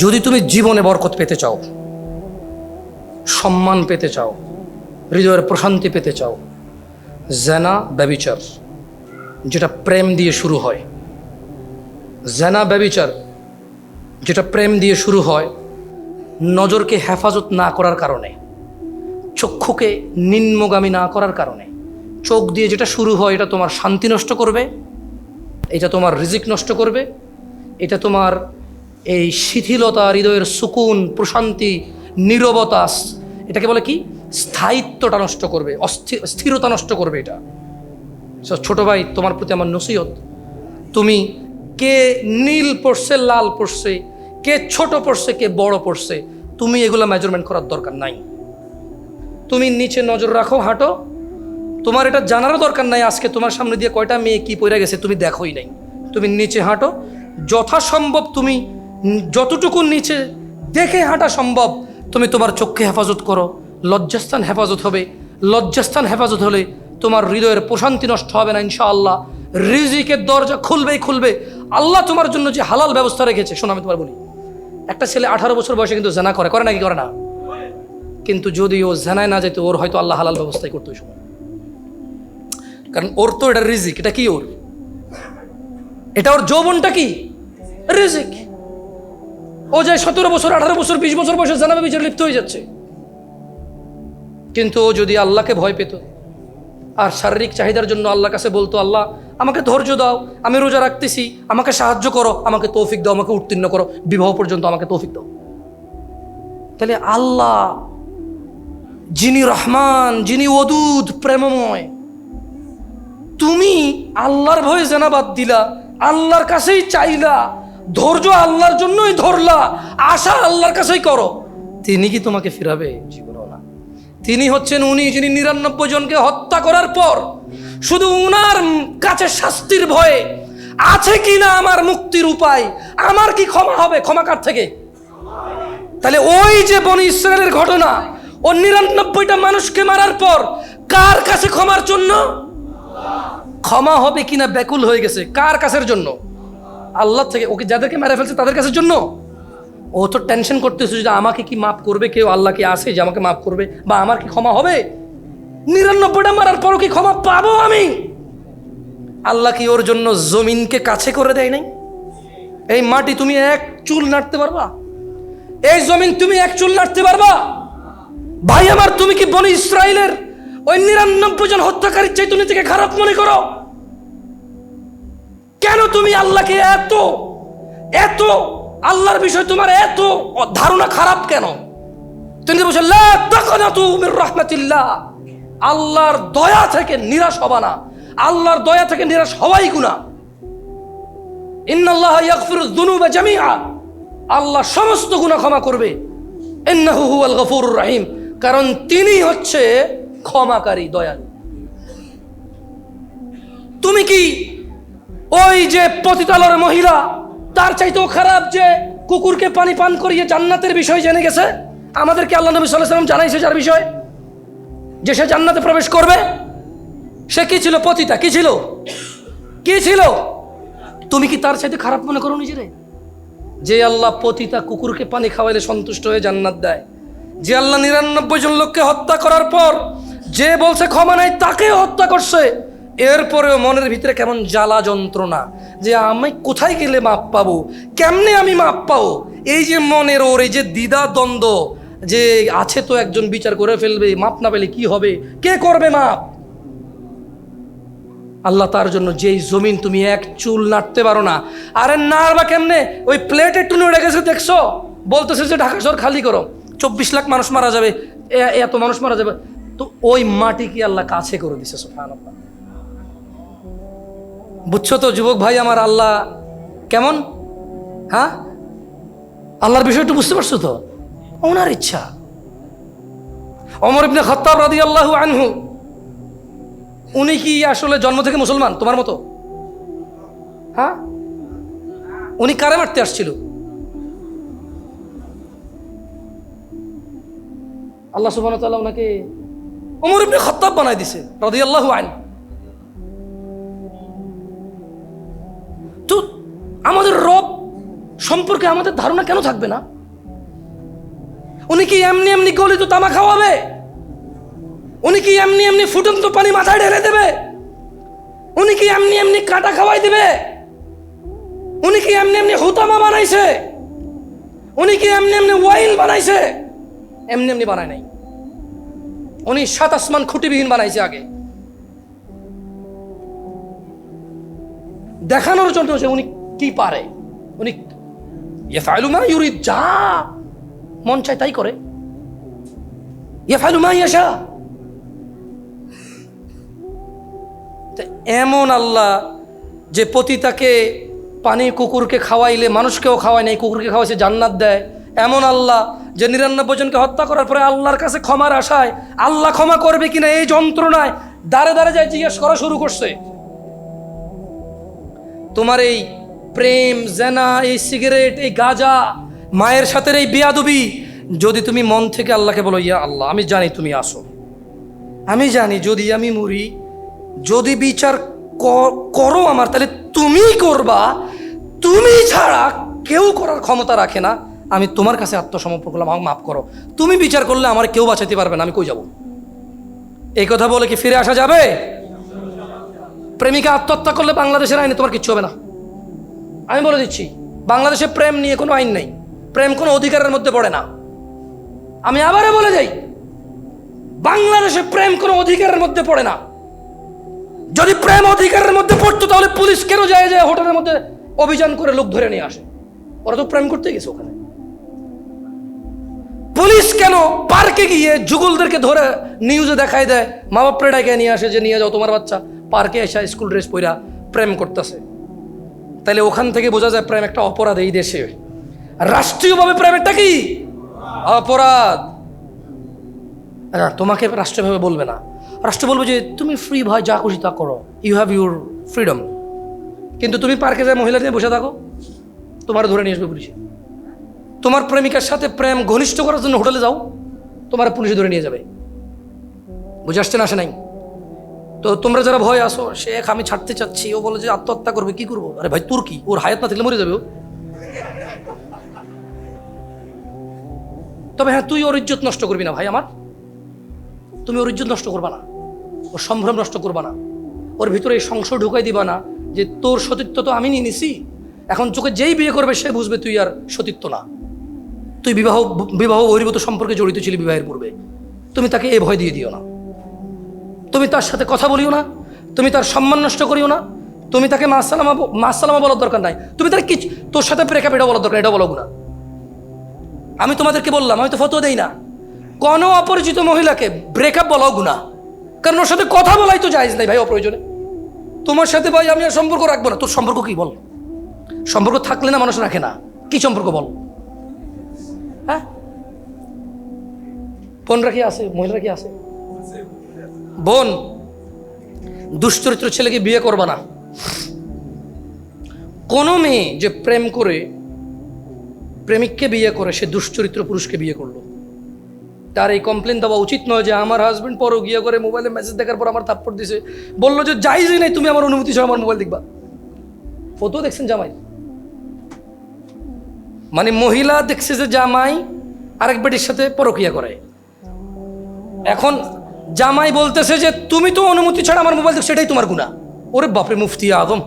যদি তুমি জীবনে বরকত পেতে চাও, সম্মান পেতে চাও, হৃদয়ের প্রশান্তি পেতে চাও, জেনা ব্যভিচার যেটা প্রেম দিয়ে শুরু হয়, জেনা ব্যভিচার যেটা প্রেম দিয়ে শুরু হয়, নজরকে হেফাজত না করার কারণে, চক্ষুকে নিম্নগামী না করার কারণে, চোখ দিয়ে যেটা শুরু হয় এটা তোমার শান্তি নষ্ট করবে, এটা তোমার রিজিক নষ্ট করবে, এটা তোমার এই শিথিলতা, হৃদয়ের সুকুন, প্রশান্তি, নীরবতা, এটাকে বলে কি, স্থায়িত্বটা নষ্ট করবে, স্থিরতা নষ্ট করবে এটা। ছোট ভাই, তোমার প্রতি আমার নসিহত, তুমি কে নীল পড়ছে, লাল পড়ছে, কে ছোট পড়ছে, কে বড় পড়ছে, তুমি এগুলো মেজারমেন্ট করার দরকার নাই। তুমি নিচে নজর রাখো, হাঁটো, তোমার এটা জানারও দরকার নাই আজকে তোমার সামনে দিয়ে কয়টা মেয়ে কি পড়ে গেছে তুমি দেখোই নাই। তুমি নিচে হাঁটো, যথাসম্ভব তুমি যতটুকু নিচে দেখে হাঁটা সম্ভব তুমি তোমার চোখকে হেফাজত করো। লজ্জাস্থান হেফাজত হবে, লজ্জাস্থান হেফাজত হলে তোমার হৃদয়ের প্রশান্তি নষ্ট হবে না ইনশাআল্লাহ। রিজিকের দরজা খুলবেই খুলবে। আল্লাহ তোমার জন্য যে হালাল ব্যবস্থা রেখেছে, শোনো আমি তোমার বলি, একটা ছেলে 18 বছর বয়সে কিন্তু জেনা করে নাকি করে না? কিন্তু যদি ও জেনায় না যেত, ওর হয়তো আল্লাহ হালাল ব্যবস্থাই করতো ওই সময়, কারণ ওর তো এটা রিজিক। এটা কি ওর? এটা ওর যৌবনটা কি রিজিক। ও যায় 17 বছর, 18 বছর, 20 বছর বয়সে জেনা ব্যভিচারে লিপ্ত হয়ে যাচ্ছে। কিন্তু ও যদি আল্লাহকে ভয় পেত আর শারীরিক চাহিদার জন্য আল্লাহর কাছে বলতো, আল্লাহ আমাকে ধৈর্য দাও, আমি রোজা রাখতেছি, আমাকে সাহায্য করো, আমাকে তৌফিক দাও, আমাকে উত্তীর্ণ করো, বিবাহ পর্যন্ত আমাকে তৌফিক দাও, তাহলে আল্লাহ যিনি রহমান, যিনি ওদুদ, প্রেমময়, তুমি আল্লাহর ভয়ে জেনা বাদ দিলা, আল্লাহর কাছেই চাইলা, ধৈর্য আল্লাহর জন্যই ধরলা, আশা আল্লাহর কাছেই করো, তিনি কি তোমাকে ফিরাবে? জীবনও না। তিনি হচ্ছেন উনি যিনি 99 জনকে হত্যা করার পর শুধু উনার কাছে শাস্তির ভয়ে আছে কিনা আমার মুক্তির উপায়, আমার কি ক্ষমা হবে, ক্ষমা কার থেকে? তাহলে ওই যে বনি ইসরায়েলের ঘটনা, ও 99টা মানুষকে মারার পর কার কাছে ক্ষমার জন্য? ক্ষমা হবে কিনা ব্যাকুল হয়ে গেছে। কার কাছের জন্য? আল্লাহ থেকে। ওকে যাদেরকে মেরে ফেলছে তাদের কাছের জন্য। ও তো টেনশন করতেছে যে আমাকে কি মাফ করবে কেউ, আল্লাহ কি আছে যে আমাকে মাফ করবে, বা আমার কি ক্ষমা হবে? 99টা মারার পরও কি ক্ষমা পাবো আমি? আল্লাহ কি ওর জন্য জমিনকে কাছে করে দেয় নাই? এই মাটি তুমি এক চুল নাড়তে পারবা? এই জমিন তুমি এক চুল নাড়তে পারবা? ভাই আমার, তুমি কি বনি ইসরায়েলের ওই 99 জন হত্যাকারীর চাইতে নিজেকে খারাপ মনে করো? কেন তুমি আল্লাহকে এত এত আল্লাহর বিষয় তোমার এত ধারণা খারাপ কেন? তিনি বলছেন লা তাকনাতু মির রাহমাতিল্লাহ, আল্লাহর দয়া থেকে নিরাশ হবা না। আল্লাহর দয়া থেকে নিরাশ হওয়াই গুনাহ। ইন্নাল্লাহা ইয়াগফিরুয যুনুবা জামিআ, আল্লাহ সমস্ত গুনাহ ক্ষমা করবে। ইন্নাহু হুয়াল গফুরুর রহিম, কারণ তিনি হচ্ছে ক্ষমাকারী, দয়ালু। তুমি কি ওই যে পতিতালয়ের মহিলা, তার চাইতেও খারাপ যে কুকুরকে পানি পান করিয়ে জান্নাতের বিষয় জেনে গেছে? আমাদেরকে আল্লাহ নবী সাল্লাল্লাহু আলাইহি ওয়াসাল্লাম জানাইছে যার বিষয় যে সে জান্নাতে প্রবেশ করবে। সে কি ছিল? পতিতা। কি ছিল? কি ছিল? তুমি কি তার চাইতে খারাপ মনে করো নিজেরে? যে আল্লাহ পতিতা কুকুরকে পানি খাওয়াইলে সন্তুষ্ট হয়ে জান্নাত দেয়, যে আল্লাহ 99 জন লোককে হত্যা করার পর যে বলছে ক্ষমা নাই তাকেও হত্যা করছে, এরপরেও মনের ভিতরে কেমন জ্বালা যন্ত্রণা যে আমি কোথায় গেলে মাপ পাবো, কেমনে আমি মাপ পাবো, এই যে মনের ওর এই যে দ্বিধা দ্বন্দ্ব যে আছে, তো একজন বিচার করে ফেলবে, মাপ না পেলে কি হবে, কে করবে মাপ? আল্লাহ তার জন্য যেই জমিন তুমি এক চুল নাড়তে পারো না, আরে নাড়বা কেমনে? ওই প্লেট একটু নড়ে গেছে দেখছো, বলতেছে যে ঢাকা শহর খালি করো, 24 লাখ মানুষ মারা যাবে, এত মানুষ মারা যাবে, তো ওই মাটি কি আল্লাহ কাছে করে দিছে? সুবহানাল্লাহ। বুঝছো তো যুবক ভাই আমার, আল্লাহ কেমন? হ্যাঁ, আল্লাহর বিষয় একটু বুঝতে পারছো তো? ওনার ইচ্ছা। ওমর ইবনে খাত্তাব রাদিয়াল্লাহু আনহু, উনি কি আসলে জন্ম থেকে মুসলমান তোমার মতো? হ্যাঁ, উনি কারে মারতে আসছিল? আল্লাহ সুবহানাহু ওয়া তাআলা ওনাকে ওমর ইবনে খাত্তাব বানায় দিছে রাদিয়াল্লাহু আনহু। তো আমাদের রব সম্পূর্ণ সম্পর্কে আমাদের ধারণা কেন থাকবে না? উনি কি এমনি এমনি গলিত তামা খাওয়াবে? উনি কি এমনি এমনি ফুটন্ত পানি মাথায় ঢেলে দেবে? উনি কি এমনি এমনি কাঁটা খাওয়াই দিবে? উনি কি এমনি এমনি হুতামা বানাইছে? উনি কি এমনি এমনি ওয়াইল বানাইছে? এমনি এমনি বানায় নাই। উনি 7 আসমান খুঁটিবিহীন বানাইছে আগে, দেখানোর জন্য যে উনি কি পারে। উনি ইয়াফআলু মা ইউরিদ, যা মন চায় তাই করে। ইয়াফআলু মা ইয়াশা। এমন আল্লাহ যে পতিতাকে পানি কুকুরকে খাওয়াইলে মানুষকেও খাওয়ায় নাই, কুকুরকে খাওয়াইছে জান্নাত দেয়। এমন আল্লাহ যে 99 জনকে হত্যা করার পরে আল্লাহর কাছে ক্ষমার আশায় আল্লাহ ক্ষমা করবে কিনা এই যন্ত্রণায় দাঁড়ে দাঁড়ে যায় জিজ্ঞেস করা শুরু করছে। তোমার এই প্রেম, জেনা, এই সিগারেট, এই গাঁজা, মায়ের সাথে এই বেয়াদবি, যদি তুমি মন থেকে আল্লাহকে বলো, ইয়া আল্লাহ আমি জানি তুমি আসো, আমি জানি যদি আমি মরি, যদি বিচার করো আমার, তাহলে তুমি করবা, তুমি ছাড়া কেউ করার ক্ষমতা রাখে না, আমি তোমার কাছে আত্মসমর্পণ করলাম, আমাকে মাফ করো, তুমি বিচার করলে আমার কেউ বাঁচাতে পারবে না, আমি কই যাব? এই কথা বলে কি ফিরে আসা যাবে? প্রেমিকা আত্মহত্যা করলে বাংলাদেশের আইনে তোমার কিচ্ছু হবে না, আমি বলে দিচ্ছি। বাংলাদেশে প্রেম নিয়ে কোনো আইন নেই, প্রেম কোনো অধিকারের মধ্যে পড়ে না। আমি আবারও বলে যাই, বাংলাদেশে প্রেম কোনো অধিকারের মধ্যে পড়ে না। যদি প্রেম অধিকারের মধ্যে পড়তো তাহলে পুলিশ কেন যায় হোটেলের মধ্যে অভিযান করে লোক ধরে নিয়ে আসে? ওরা তো প্রেম করতে গেছে ওখানে। পুলিশ কেন পার্কে গিয়ে যুগলদেরকে ধরে নিউজে দেখায় দেয়, মা বাপরে ডাকে নিয়ে আসে যে নিয়ে যাও তোমার বাচ্চা পার্কে এসে স্কুল ড্রেস পরা প্রেম করতেছে? তাহলে ওখান থেকে বোঝা যায় প্রেম একটা অপরাধ এই দেশে। রাষ্ট্রীয়ভাবে প্রেম একটা কি অপরাধ। তোমাকে রাষ্ট্রীয়ভাবে বলবে না, রাষ্ট্র বলবে যে তুমি ফ্রি ভাই, যা খুশি তা করো, ইউ হ্যাভ ইউর ফ্রিডম। কিন্তু তুমি পার্কে যায় মহিলা নিয়ে বসে থাকো, তোমার ধরে নিয়ে আসবে পুলিশে। তোমার প্রেমিকার সাথে প্রেম ঘনিষ্ঠ করার জন্য হোটেলে যাও, তোমার পুলিশে ধরে নিয়ে যাবে। বুঝে আসছে না? আসে নাই? তো তোমরা যারা ভয় আসো, শেখ আমি ছাড়তে চাচ্ছি, ও বলে যে আত্মহত্যা করবে, কি করবো? আরে ভাই তোর কি, ওর হায়াত না থাকলে মরে যাবে ও। তবে হ্যাঁ, তুই ওর ইজ্জত নষ্ট করবি না ভাই আমার, তুমি ওর ইজ্জত নষ্ট করবা না, ওর সম্ভ্রম নষ্ট করবা না, ওর ভিতরে এই সংশয় ঢুকাই দিবা না যে তোর সতীত্ব তো আমি নিয়ে নিছি, এখন চোখে যেই বিয়ে করবে সে বুঝবে তুই আর সতীত্ব না, তুই বিবাহ বহির্ভূত সম্পর্কে জড়িত ছিলি বিবাহের পূর্বে। তুমি তাকে এ ভয় দিয়ে দিও না, তুমি তার সাথে কথা বলিও না, তুমি তার সম্মান নষ্ট করিও না, তুমি তাকে মাসালামা বলার দরকার নাই, তুমি তার কি তোর সাথে ব্রেকআপ এটা বলার দরকার, এটা বলো না। আমি তোমাদেরকে বললাম, আমি তো ফতোয়া দেই না, কোনো অপরিচিত মহিলাকে ব্রেকআপ বলাও গুনাহ, কারণ ওর সাথে কথা বলাই তো জায়েজ নাই ভাই অপ্রয়োজনে। তোমার সাথে ভাই আমি আর সম্পর্ক রাখবো না, তোর সম্পর্ক কি বল? সম্পর্ক থাকলে না মানুষ রাখে না, কি সম্পর্ক বল? হ্যাঁ, বোনরা কি আছে, মহিলারা কি আছে? বোন, দুশ্চরিত্র ছেলেকে বিয়ে করবা না। কোনো মেয়ে যে প্রেম করে প্রেমিককে বিয়ে করে সে দুশ্চরিত্র পুরুষকে বিয়ে করলো, তার এই কমপ্লেন দেওয়া উচিত নয় যে আমার হাজবেন্ড পরও গিয়ে করে মোবাইলে মেসেজ দেখার পর আমার থাপ্পড় দিছে, বললো যে যাইজই নাই, তুমি আমার অনুমতি ছাড়া আমার মোবাইল দেখবা। ফটো দেখছেন জামাই, মানে মহিলা দেখছে যে জামাই আরেক বেটির সাথে পরকিয়া করে, এখন জামাই বলতেছে যে তুমি তো অনুমতি ছাড়া আমার মোবাইল দেখছো, সেটাই তোমার গুনাহ। ওরে বাপরে, মুফতি আদম।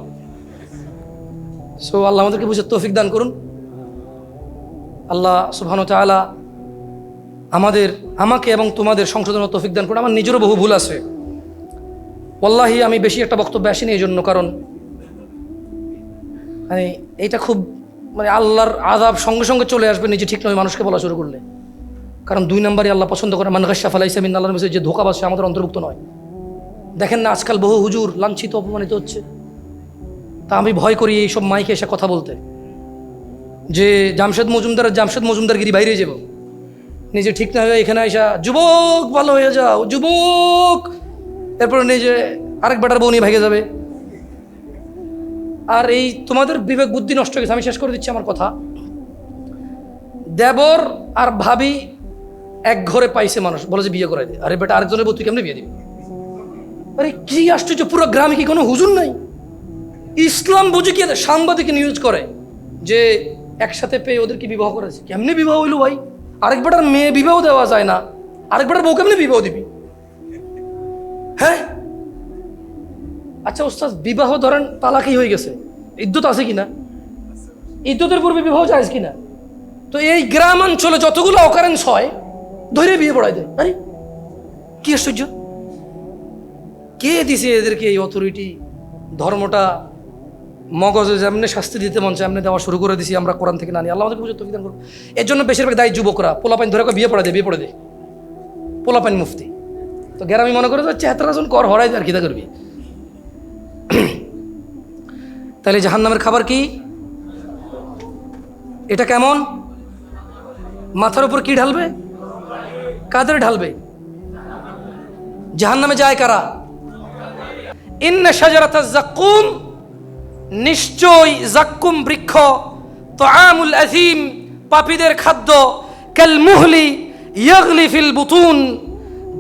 সো আল্লাহ আমাদেরকে বুঝে তৌফিক দান করুন। আল্লাহ সুবহানাহু ওয়া তাআলা আমাকে এবং তোমাদের সংশোধনের তৌফিক দান করুন। আমার নিজেরও বহু ভুল আছে, ওয়াল্লাহি আমি বেশি একটা বক্তব্য আসিনি এই জন্য, কারণ মানে এইটা খুব মানে আল্লাহর আযাব সঙ্গে সঙ্গে চলে আসবে নিজে ঠিক নয় মানুষকে বলা শুরু করলে, কারণ 2 নম্বরই আল্লাহ পছন্দ করে মান গাশশা ফালাইসা মিন, আল্লাহর মেসেজ যে ধোঁকাবাজ সে আমাদের অন্তর্ভুক্ত নয়। দেখেন না আজকাল বহু হুজুর লাঞ্ছিত অপমানিত হচ্ছে, তা আমি ভয় করি এইসব মাইকে এসে কথা বলতে, যে জামশেদ মজুমদারগিরি বাইরে যাব, নিজে ঠিক না হয়ে এখানে আইসা যুবক ভালো হয়ে যাও যুবক, এরপরে নিজে আরেক বেটার বউ নিয়ে ভেগে যাবে। আর এই তোমাদের বিবেক বুদ্ধি নষ্ট হয়ে গেছে। আমি শেষ করে দিচ্ছি আমার কথা। দেবর আর ভাবি এক ঘরে পাইছে, মানুষ বলে যে বিয়ে করাই দে, আরে বেটা আরেকজনের বউ তুই কেমনে বিয়ে দিবি? আরে কি আশ্চর্য, পুরো গ্রামে কি কোনো হুজুর নাই? ইসলাম বুঝে কি সাংবাদিক নিউজ করে যে একসাথে পেয়ে ওদেরকে বিবাহ করেছে। কেমনি বিবাহ হইল ভাই? আরেক বেটার মেয়ে বিবাহ দেওয়া যায় না, আরেক বেটার বউ কেমনি বিবাহ দিবি? হ্যাঁ আচ্ছা ওস্তাদ, বিবাহ ধরেন তালাকই হয়ে গেছে, ইদ্যত আছে কিনা? ইদ্যতের পূর্বে বিবাহ যায় কিনা? তো এই গ্রাম অঞ্চলে যতগুলো অকারেন্স হয় ধরে বিয়ে পড়াই দেয়। আরে কি আশ্চর্য! কে দিছে এদেরকে এই অথরিটি? ধর্মটা মগজে যেমনি শাস্তি দিতে মন চায় এমনি দেওয়া শুরু করে দিছি আমরা, কোরআন থেকে না নিয়ে। আল্লাহ আমাদেরকে বুঝে তৌফিক দান করুন। এর জন্য বেশিরভাগ দায়ী যুবকরা, পোলাপাইন ধরে বিয়ে পড়ে দে পোলাপাইন মুফতি। তো গ্রামে মনে করে যাচ্ছে 17 জন কর হরাই আর খিদা করবি। তাহলে জাহান্নামের খাবার কি? এটা কেমন? মাথার উপর কি ঢালবে? কাদের ঢালবে? জাহান্নামে যায় কারা? ইন্না শাজারাতাজ যাক্কুম, নিশ্চয় যাক্কুম বৃক্ষ, তাআমুল আযীম, পাপীদের খাদ্য, কাল মুহলি ইয়াগলি ফিল বুতুন,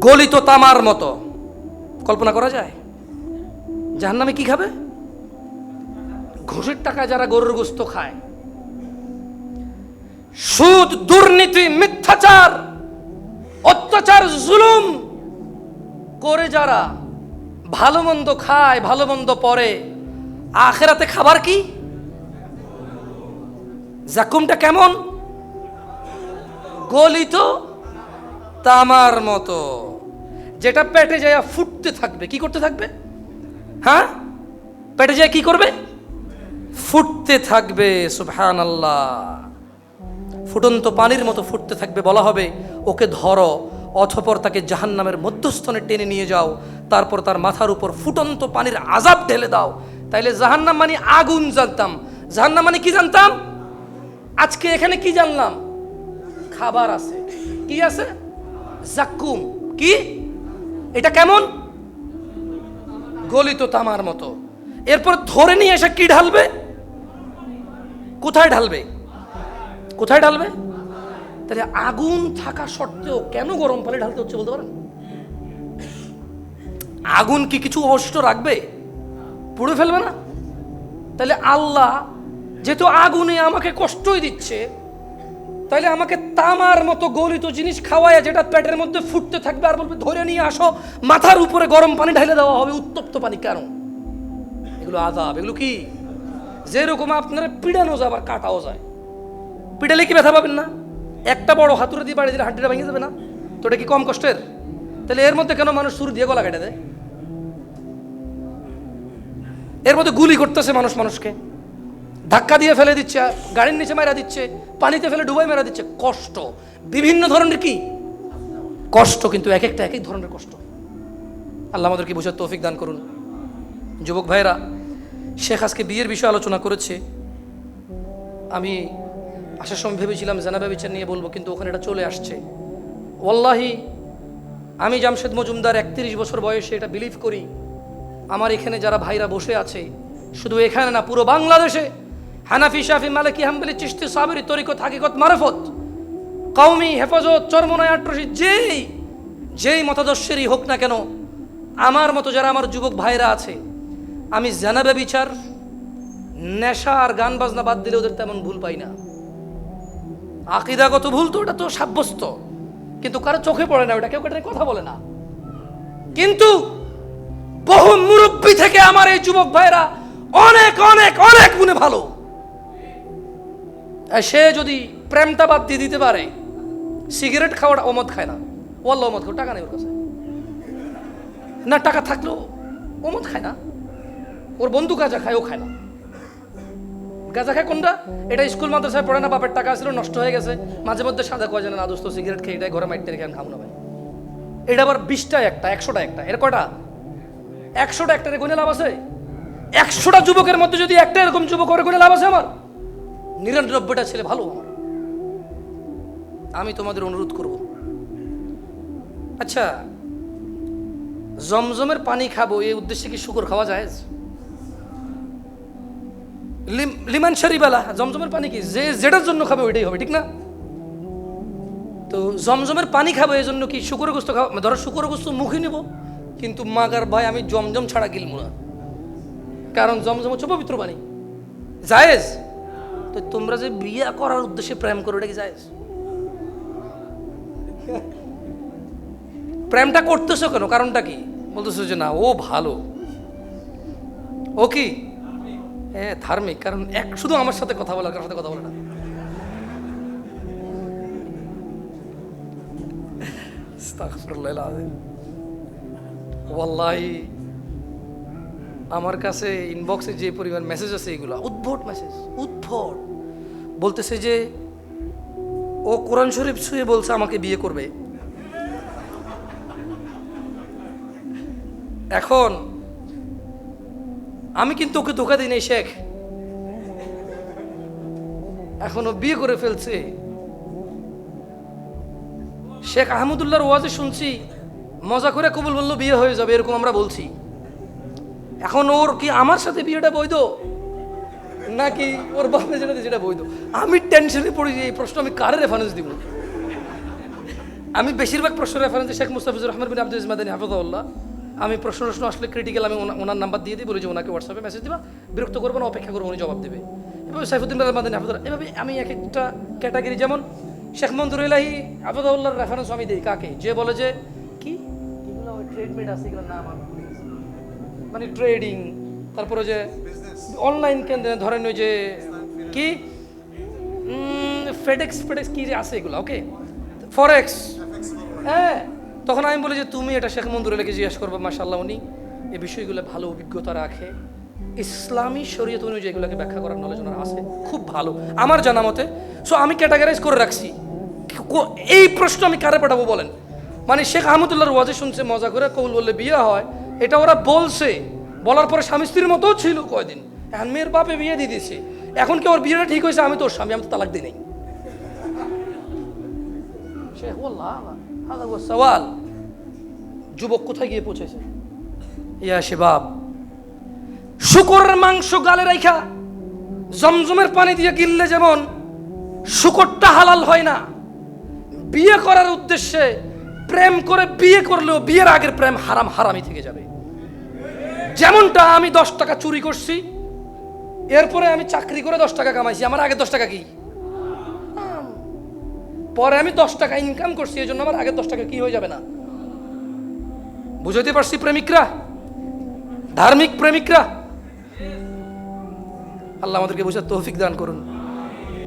গলিত তামার মতো। কল্পনা করা যায় জাহান্নামে কি খাবে? ঘুষের টাকা যারা গরুর গোশত খায়, সুদ, দুর্নীতি, মিথ্যাচার, অত্যাচার, জুলুম করে যারা ভালো মন্দ খায়, ভালো মন্দ পরে, আখেরাতে খাবার কি? জাকুমটা কেমন? গলিত তামার মতো, যেটা পেটে যায় ফুটতে থাকবে। কি করতে থাকবে? হ্যাঁ, পেটে যায় কি করবে? ফুটতে থাকবে। সুবহানাল্লাহ। ফুটন্ত পানির মতো ফুটতে থাকবে। বলা হবে ওকে ধরো, অতঃপর তাকে জাহান্নামের মধ্যস্থানে টেনে নিয়ে যাও, তারপর তার মাথার উপর ফুটন্ত পানির আযাব ঢেলে দাও। তাইলে জাহান্নাম মানে আগুন জানতাম, জাহান্নাম মানে কি জানতাম? আজকে এখানে কি জানলাম? খাবার আছে। কি আছে? জাক্কুম। কি এটা? কেমন? গলিত তামার মতো। এরপর ধরে নিয়ে এসে কি ঢালবে? কোথায় ঢালবে? কোথায় ঢালবে? তাহলে আগুন থাকা সত্ত্বেও কেন গরম পানি ঢালতে হচ্ছে বলতে পারেন? আগুন কি কিছু অবশিষ্ট রাখবে? পুড়ে ফেলবে না? তাহলে আল্লাহ যেহেতু আগুনে আমাকে কষ্টই দিচ্ছে, তাহলে আমাকে তামার মতো গলিত জিনিস খাওয়ায়, যেটা পেটের মধ্যে ফুটতে থাকবে, আর বলবে ধরে নিয়ে আসো, মাথার উপরে গরম পানি ঢেলে দেওয়া হবে, উত্তপ্ত পানি। কেন? এগুলো আযাব। এগুলো কি? যেরকম আপনারা পিড়ানো যায় আবার কাটাও যায়। পিটালে কি ব্যথা পাবেন না? একটা বড় হাতুড়ে দিয়ে বাড়ি দিলে হাড্ডিটা ভেঙে যাবে না? তো এটা কি কম কষ্টের? তাহলে এর মধ্যে কেন মানুষ ছুরি দিয়ে গলা কেটে দেয়? এর মধ্যে গুলি করতেছে মানুষ, মানুষকে ধাক্কা দিয়ে ফেলে দিচ্ছে, গাড়ির নিচে মেরা দিচ্ছে, পানিতে ফেলে ডুবাই মেরা দিচ্ছে। কষ্ট বিভিন্ন ধরনের। কি কষ্ট? কিন্তু এক একটা এক এক ধরনের কষ্ট। আল্লাহ আমাদেরকে বুঝার তৌফিক দান করুন। যুবক ভাইরা, শেখ আজকে বিয়ের বিষয়ে আলোচনা করেছে। আমি আসার সময় ভেবেছিলাম জানাবা বিচার নিয়ে বলবো, কিন্তু ওখানে এটা চলে আসছে। ওয়াল্লাহি আমি জামশেদ মজুমদার 31 বছর বয়সে এটা বিলিভ করি। আমার এখানে যারা ভাইরা বসে আছে, শুধু এখানে না, পুরো বাংলাদেশে হানাফি, শাফি, মালিকি, হাম্বলি, চিশতি, সাবরি, তরিকত, হাকিকত, মারফত, কওমি, হেফাজত, চরমনায়, আট্রসি, যেই মতাদর্শেরই হোক না কেন, আমার মতো যারা আমার যুবক ভাইরা আছে, আমি জানাবা বিচার, নেশা আর গান বাজনা বাদ দিলে ওদের তেমন ভুল পাই না। আকীদাগত ভুল তো ওটা তো সাব্যস্ত, কিন্তু কারো চোখে পড়ে না, ওটা কেউ কেটে কথা বলে না। কিন্তু বহু মুরব্বী থেকে আমার এই যুবক ভাইরা অনেক অনেক অনেক গুণে ভালো। সে যদি প্রেমটা বাদ দিয়ে দিতে পারে, সিগারেট খাওয়াটা, ও মদ খায় না, ওয়াল্লাহ মদ খাও, টাকা নেই ওর কাছে না, টাকা থাকলেও ও মদ খায় না। ওর বন্ধু গাঁজা খায়, ও খায় না। গাঁজা খায় কোনটা? এটা স্কুল মাদ্রাসায় পড়ে না, বাপের টাকা ছিল নষ্ট হয়ে গেছে, মাঝে মধ্যে সাদা কয় জানে না, দোস্ত সিগারেট খেয়ে এটাই ঘরে মাইটে রেখে খাবো না ভাই। এটা আবার 20টা একটা, 100টা একটা। এর কয়টা? 100টা একটা গুণে লাভ আছে? 100টা যুবকের মধ্যে যদি একটা এরকম যুবক করে গুণে লাভ আছে আমার? 99টা ছেলে ভালো আমার। আমি তোমাদের অনুরোধ করব, আচ্ছা জমজমের পানি খাবো এই উদ্দেশ্যে কি শুকর খাওয়া যায়? লিমান শরীবালা, জমজমের পানি কি যে যেটার জন্য খাবে ওইটাই হবে, ঠিক না? তো জমজমের পানি খাবো এই জন্য কি শুকরের গোস্ত খাবো? ধরো শুকরের গোস্ত মুখে নেব, কিন্তু মাগার ভাই আমি জমজম ছাড়া গিলবো না, কারণ জমজম হচ্ছে পবিত্র পানি। জায়েজ? তো তোমরা যে বিয়ে করার উদ্দেশ্যে প্রেম করো, এটা কি জায়েজ? প্রেমটা করতেছো কেন, কারণটা কি? বলতেছো যে না ও ভালো, ও কি হ্যাঁ ধার্মিক, কারণ এক শুধু আমার সাথে কথা বলার, কারোর সাথে কথা বলে না। আস্তাগফিরুল্লাহ আল-আযীম। ওয়াল্লাহি আমার কাছে ইনবক্সে যে পরিমাণ মেসেজ আছে, এগুলো উদ্ভট মেসেজ, উদ্ভট। বলতেছে যে ও কোরআন শরীফ ছুঁয়ে বলছে আমাকে বিয়ে করবে। এখন আমি কিন্তু ওকে ধোকা দিই নাই শেখ, এখনো বিয়ে করে ফেলছে। শেখ আহমদুল্লাহর ওয়াজে শুনছি মজা করে কবুল বললো বিয়ে হয়ে যাবে, এরকম আমরা বলছি। এখন ওর কি আমার সাথে বিয়েটা বৈধ নাকি ওর বাপের যেটা বৈধ? আমি টেনশনে পড়ি যে এই প্রশ্ন আমি কারে রেফারেন্স দিব। আমি বেশিরভাগ প্রশ্ন রেফারেন্স শেখ মুস্তাফিজুর রহমান বিন আব্দুল আজিজ মাদানী হাফিজাহুল্লাহ। আমি প্রশ্ন আসলে ক্রিটিক্যাল, আমি ওনার নাম্বার দিয়ে দিই, বলি যে ওনাকে হোয়াটসঅ্যাপে মেসেজ দিবা, বিরক্ত করবো না, অপেক্ষা করবো, উনি জবাব দেবে। এভাবে সাইফুদ্দিন মাদানী হাফিজাহুল্লাহ, এভাবে আমি এক একটা ক্যাটাগরি, যেমন শেখ মনজুর ইলাহি হাফিজাহুল্লাহর রেফারেন্স আমি দিই কাকে, যে বলে যে কি এগুলো ট্রেডমেড আছে, এগুলোর নাম আমি ভুলে গেছি, মানে ট্রেডিং, তারপরে যে অনলাইন কেন্দ্রে ধরেন ওই যে কি ফেডেক্স কি যে আছে এগুলো, ওকে ফরেক্স, হ্যাঁ। তখন আমি বলি যে তুমি এটা শেখ মনজুর ইলাহিকে জিজ্ঞেস করবো, মাশাআল্লাহ উনি এই বিষয়গুলো ভালো অভিজ্ঞতা রাখে, ইসলামী শরীয়ত অনুযায়ী এগুলোকে ব্যাখ্যা করার নলেজ ওনার আছে, খুব ভালো আমার জানা মতে। সো আমি ক্যাটাগরাইজ করে রাখছি। এই প্রশ্ন আমি কারে পাঠাবো বলেন? মানে শেখ আহমদুল্লাহর ওয়াজে শুনছে মজা করে কবুল বললে বিয়ে হয়, এটা ওরা বলছে, বলার পরে স্বামী স্ত্রীর মতো ছিল কয়দিন, এখন মেয়ের বাপে বিয়ে দিয়ে দিয়েছে, এখন কি ওর বিয়েটা ঠিক হয়েছে? আমি তোর স্বামী, আমি তো তালাক দিই নাই। শেখ সওয়াল যুবক কোথায় গিয়ে পৌঁছেছে? ইয়া শিবাব, শুকরের মাংস গালে রাইখা জমজমের পানি দিয়ে গিললে যেমন শুকরটা হালাল হয় না, বিয়ে করার উদ্দেশ্যে প্রেম করে বিয়ে করলেও বিয়ের আগের প্রেম হারামি থেকে যাবে। যেমনটা আমি 10 টাকা চুরি করছি, এরপরে আমি চাকরি করে 10 টাকা কামাইছি, আমার আগে 10 টাকা কি, পরে আমি 10 টাকা ইনকাম করছি, এই জন্য আমার আগে 10 টাকা কি হয়ে যাবে না। বুঝাইতে পারছি প্রেমিকরা, ধার্মিক প্রেমিকরা? আল্লাহ আমাদেরকে বুঝার তৌফিক দান করুন।